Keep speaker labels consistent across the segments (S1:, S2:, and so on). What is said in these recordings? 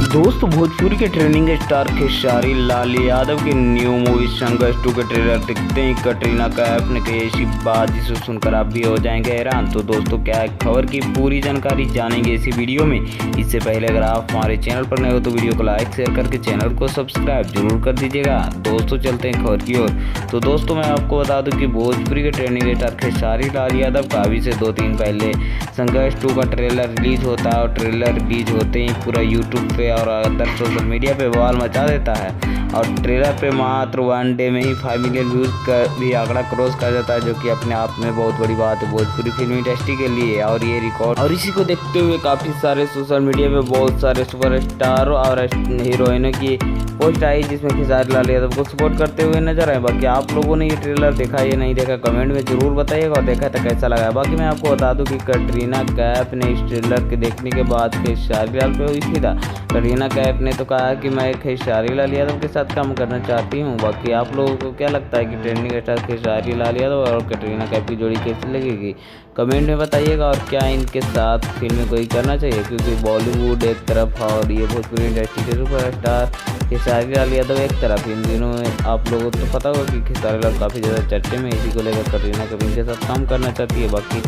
S1: दोस्तों भोजपुरी के trending star Khesari Lal Yadav की न्यू मूवी संघर्ष 2 के ट्रेलर दिखते ही कटरीना कैफ ने कही ऐसी बात जिसे सुनकर आप भी हो जाएंगे हैरान। तो दोस्तों क्या है खबर की पूरी जानकारी जानेंगे इसी वीडियो में। इससे पहले अगर आप हमारे चैनल पर नए हो तो वीडियो को लाइक शेयर करके चैनल को सब्सक्राइब जरूर कर दीजिएगा। दोस्तों चलते हैं खबर की ओर। तो दोस्तों मैं आपको बता दूं कि भोजपुरी के ट्रेंडिंग स्टार खेसारी लाल यादव का अभी से 2 दिन पहले संघर्ष 2 का ट्रेलर रिलीज होता है और ट्रेलर रिलीज होते ही पूरा यूट्यूब पे और अदर सोशल मीडिया पे बवाल मचा देता है और ट्रेलर पे मात्र 1 डे में ही 5 मिलियन व्यूज़ का भी आंकड़ा क्रॉस कर जाता है, जो कि अपने आप में बहुत बड़ी बात है भोजपुरी फिल्म इंडस्ट्री के लिए। और ये रिकॉर्ड और इसी को देखते हुए काफ़ी सारे सोशल मीडिया पे बहुत सारे सुपरस्टार और हीरोइनों की पोस्ट आई जिसमें खेसारी लाल यादव को सपोर्ट करते हुए नजर आए। बाकी आप लोगों ने ये ट्रेलर देखा या नहीं देखा कमेंट में जरूर बताइएगा और देखा तो कैसा लगा। बाकी मैं आपको बता दूं कि कटरीना कैफ ने इस ट्रेलर के देखने के बाद खेसारी लाल पे हुई फिदा। कटरीना कैफ ने तो कहा कि मैं खेसारी लाल यादव के साथ काम करना चाहती हूँ। बाकी आप लोगों को क्या लगता है कि ट्रेंडिंग स्टार खेसारी लाल यादव और कटरीना कैफ की जोड़ी कैसी लगेगी कमेंट में बताइएगा। और क्या इनके साथ फिल्में कोई करना चाहिए, क्योंकि बॉलीवुड एक तरफ और ये भोजपुरी इंडस्ट्री के सुपरस्टार खेसारी लाल यादव एक तरफ। इन दिनों में आप लोगों को तो पता होगा कि खेसारी लाल काफ़ी ज़्यादा चर्चे में, इसी को लेकर कटरीना कैफ इनके साथ काम करना चाहती है। बाकी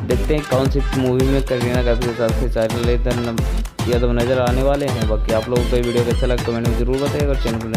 S1: देखते हैं कौन सी मूवी में कटरीना कैफ के साथ खेसारी लाल यादव नजर आने वाले हैं। बाकी आप लोगों को ये वीडियो कैसा लगा कमेंट में जरूर बताइएगा और चैनल पर